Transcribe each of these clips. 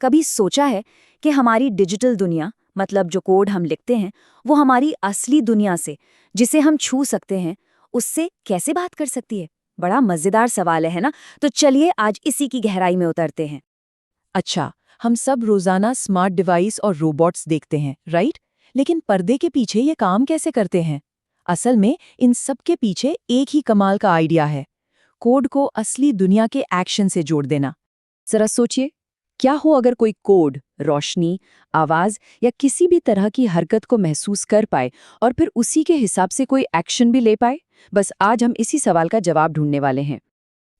कभी सोचा है कि हमारी डिजिटल दुनिया, मतलब जो कोड हम लिखते हैं, वो हमारी असली दुनिया से, जिसे हम छू सकते हैं, उससे कैसे बात कर सकती है? बड़ा मजेदार सवाल है ना? तो चलिए आज इसी की गहराई में उतरते हैं। अच्छा, हम सब रोजाना स्मार्ट डिवाइस और रोबोट्स देखते हैं, राइट? लेकिन पर्दे के पीछे ये काम कैसे करते हैं? असल में इन सब के पीछे एक ही कमाल का आइडिया है, कोड को असली दुनिया के एक्शन से जोड़ देना। जरा सोचिए, क्या हो अगर कोई कोड रोशनी, आवाज या किसी भी तरह की हरकत को महसूस कर पाए और फिर उसी के हिसाब से कोई एक्शन भी ले पाए? बस आज हम इसी सवाल का जवाब ढूंढने वाले हैं।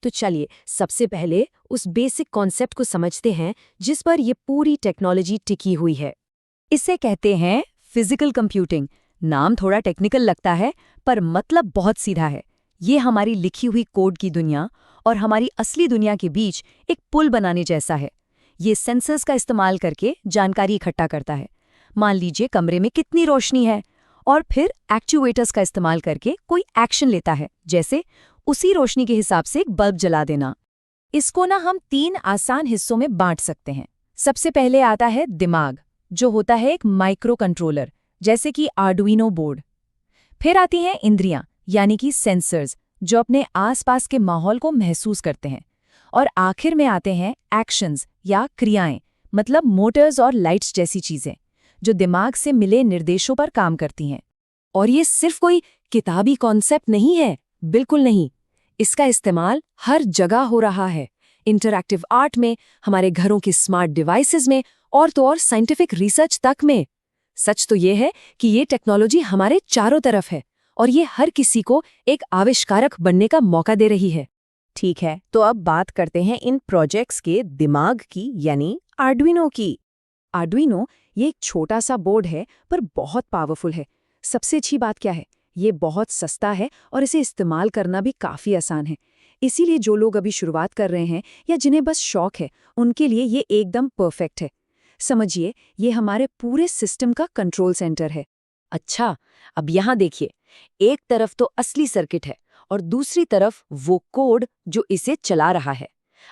तो चलिए सबसे पहले उस बेसिक कॉन्सेप्ट को समझते हैं जिस पर ये पूरी टेक्नोलॉजी टिकी हुई है। इसे कहते हैं फिजिकल कंप्यूटिंग। नाम थोड़ा टेक्निकल लगता है, पर मतलब बहुत सीधा है। ये हमारी लिखी हुई कोड की दुनिया और हमारी असली दुनिया के बीच एक पुल बनाने जैसा है। ये सेंसर्स का इस्तेमाल करके जानकारी इकट्ठा करता है। मान लीजिए कमरे में कितनी रोशनी है, और फिर एक्चुएटर्स का इस्तेमाल करके कोई एक्शन लेता है, जैसे उसी रोशनी के हिसाब से एक बल्ब जला देना। इसको ना हम 3 आसान हिस्सों में बांट सकते हैं। सबसे पहले आता है दिमाग, जो होता है एक माइक्रो कंट्रोलर, जैसे कि आर्डुइनो बोर्ड। फिर आती हैं इंद्रियां, यानी कि सेंसर्स, जो अपने आसपास के माहौल को महसूस करते हैं। और आखिर में आते हैं एक्शंस या क्रियाएं, मतलब मोटर्स और लाइट्स जैसी चीजें, जो दिमाग से मिले निर्देशों पर काम करती हैं। और ये सिर्फ कोई किताबी कॉन्सेप्ट नहीं है, बिल्कुल नहीं। इसका इस्तेमाल हर जगह हो रहा है, इंटरैक्टिव आर्ट में, हमारे घरों की स्मार्ट डिवाइसेस में, और तो और साइंटिफिक रिसर्च तक में। सच तो ये है कि ये टेक्नोलॉजी हमारे चारों तरफ है और ये हर किसी को एक आविष्कारक बनने का मौका दे रही है। ठीक है, तो अब बात करते हैं इन प्रोजेक्ट्स के दिमाग की, यानी आर्डुइनो की। आर्डुइनो ये एक छोटा सा बोर्ड है, पर बहुत पावरफुल है। सबसे अच्छी बात क्या है? ये बहुत सस्ता है और इसे इस्तेमाल करना भी काफ़ी आसान है। इसीलिए जो लोग अभी शुरुआत कर रहे हैं या जिन्हें बस शौक है, उनके लिए ये एकदम परफेक्ट है। समझिए, ये हमारे पूरे सिस्टम का कंट्रोल सेंटर है। अच्छा, अब यहाँ देखिए, एक तरफ तो असली सर्किट है और दूसरी तरफ वो कोड जो इसे चला रहा है।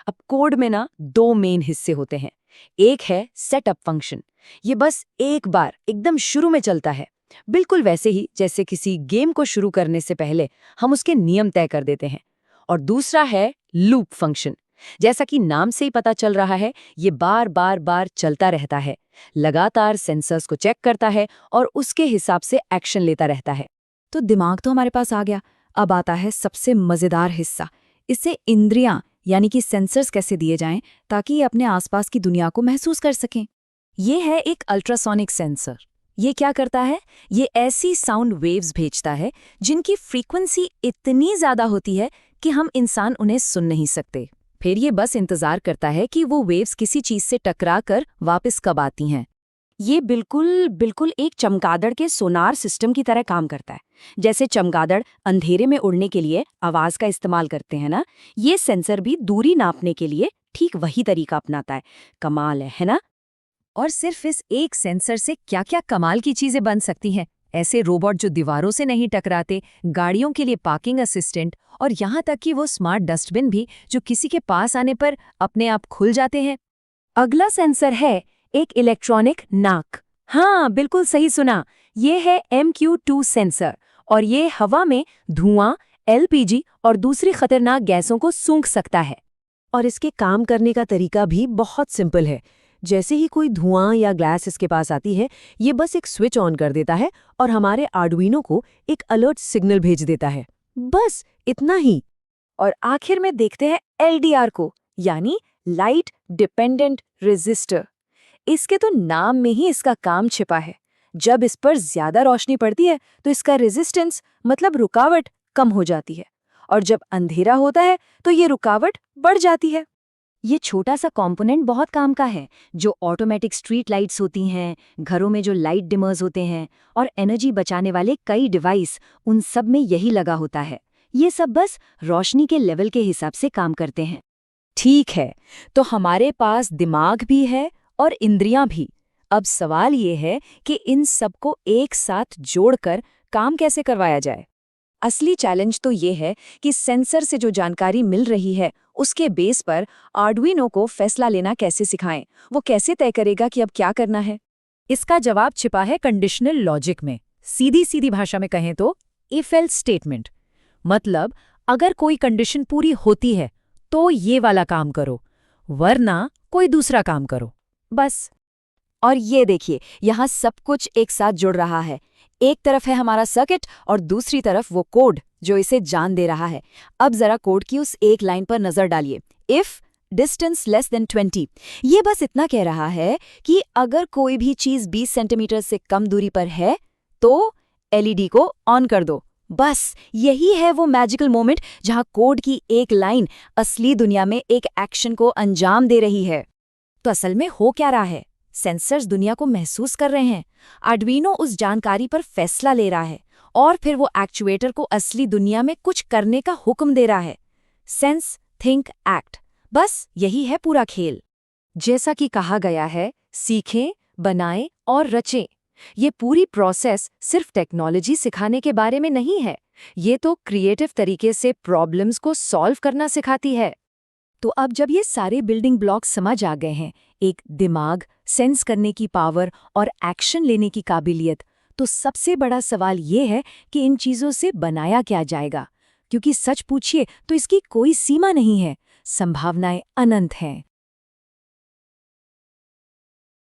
अब कोड में ना 2 मेन हिस्से होते हैं। एक है सेटअप फंक्शन, ये बस एक बार एकदम शुरू में चलता है, बिल्कुल वैसे ही जैसे किसी गेम को शुरू करने से पहले हम उसके नियम तय कर देते हैं। और दूसरा है लूप फंक्शन, जैसा कि नाम से ही पता चल रहा है, ये बार बार बार चलता रहता है, लगातार सेंसर्स को चेक करता है और उसके हिसाब से एक्शन लेता रहता है। तो दिमाग तो हमारे पास आ गया। अब आता है सबसे मजेदार हिस्सा। इससे इंद्रियां, यानी कि सेंसर्स कैसे दिए जाएं ताकि ये अपने आसपास की दुनिया को महसूस कर सकें। ये है एक अल्ट्रासोनिक सेंसर। ये क्या करता है? ये ऐसी साउंड वेव्स भेजता है जिनकी फ्रीक्वेंसी इतनी ज्यादा होती है कि हम इंसान उन्हें सुन नहीं सकते। फिर ये बस इंतजार करता है कि वो वेव्स किसी चीज से टकरा कर वापस कब आती हैं। ये बिल्कुल बिल्कुल एक चमगादड़ के सोनार सिस्टम की तरह काम करता है। जैसे चमगादड़ अंधेरे में उड़ने के लिए आवाज का इस्तेमाल करते हैं ना, ये सेंसर भी दूरी नापने के लिए ठीक वही तरीका अपनाता है। कमाल है ना? और सिर्फ इस एक सेंसर से क्या क्या कमाल की चीजें बन सकती हैं। ऐसे रोबोट जो दीवारों से नहीं टकराते, गाड़ियों के लिए पार्किंग असिस्टेंट, और यहाँ तक कि वो स्मार्ट डस्टबिन भी जो किसी के पास आने पर अपने आप खुल जाते हैं। अगला सेंसर है एक इलेक्ट्रॉनिक नाक। हाँ, बिल्कुल सही सुना। ये है MQ2 सेंसर, और ये हवा में धुआं, LPG और दूसरी खतरनाक गैसों को सूंघ सकता है। और इसके काम करने का तरीका भी बहुत सिंपल है। जैसे ही कोई धुआं या गैस इसके पास आती है, ये बस एक स्विच ऑन कर देता है और हमारे आर्डुइनो को एक अलर्ट सिग्नल भेज देता है। बस इतना ही। और आखिर में देखते हैं LDR को, यानी लाइट डिपेंडेंट रेजिस्टर। इसके तो नाम में ही इसका काम छिपा है। जब इस पर ज्यादा रोशनी पड़ती है तो इसका रेजिस्टेंस, मतलब रुकावट, कम हो जाती है, और जब अंधेरा होता है तो ये रुकावट बढ़ जाती है। ये छोटा सा कंपोनेंट बहुत काम का है। जो ऑटोमेटिक स्ट्रीट लाइट्स होती हैं, घरों में जो लाइट डिमर्स होते हैं, और एनर्जी बचाने वाले कई डिवाइस, उन सब में यही लगा होता है। ये सब बस रोशनी के लेवल के हिसाब से काम करते हैं। ठीक है, तो हमारे पास दिमाग भी है और इंद्रियां भी। अब सवाल ये है कि इन सबको एक साथ जोड़कर काम कैसे करवाया जाए। असली चैलेंज तो ये है कि सेंसर से जो जानकारी मिल रही है उसके बेस पर आर्डुइनो को फैसला लेना कैसे सिखाएं? वो कैसे तय करेगा कि अब क्या करना है? इसका जवाब छिपा है कंडीशनल लॉजिक में। सीधी सीधी भाषा में कहें तो इफ एल्स स्टेटमेंट। मतलब अगर कोई कंडीशन पूरी होती है तो ये वाला काम करो, वरना कोई दूसरा काम करो, बस। और ये देखिए, यहाँ सब कुछ एक साथ जुड़ रहा है। एक तरफ है हमारा सर्किट और दूसरी तरफ वो कोड जो इसे जान दे रहा है। अब जरा कोड की उस एक लाइन पर नजर डालिए, इफ डिस्टेंस लेस देन 20। ये बस इतना कह रहा है कि अगर कोई भी चीज 20 सेंटीमीटर से कम दूरी पर है तो एलईडी को ऑन कर दो। बस यही है वो मैजिकल मोमेंट जहां कोड की एक लाइन असली दुनिया में एक एक्शन को अंजाम दे रही है। तो असल में हो क्या रहा है? सेंसर्स दुनिया को महसूस कर रहे हैं, आर्डुइनो उस जानकारी पर फैसला ले रहा है और फिर वो एक्चुएटर को असली दुनिया में कुछ करने का हुक्म दे रहा है। सेंस, थिंक, एक्ट, बस यही है पूरा खेल। जैसा कि कहा गया है, सीखें, बनाएं और रचें। ये पूरी प्रोसेस सिर्फ टेक्नोलॉजी सिखाने के बारे में नहीं है, ये तो क्रिएटिव तरीके से प्रॉब्लम्स को सॉल्व करना सिखाती है। तो अब जब ये सारे बिल्डिंग ब्लॉक्स समझ आ गए हैं, एक दिमाग, सेंस करने की पावर और एक्शन लेने की काबिलियत, तो सबसे बड़ा सवाल ये है कि इन चीज़ों से बनाया क्या जाएगा? क्योंकि सच पूछिए तो इसकी कोई सीमा नहीं है, संभावनाएं अनंत हैं।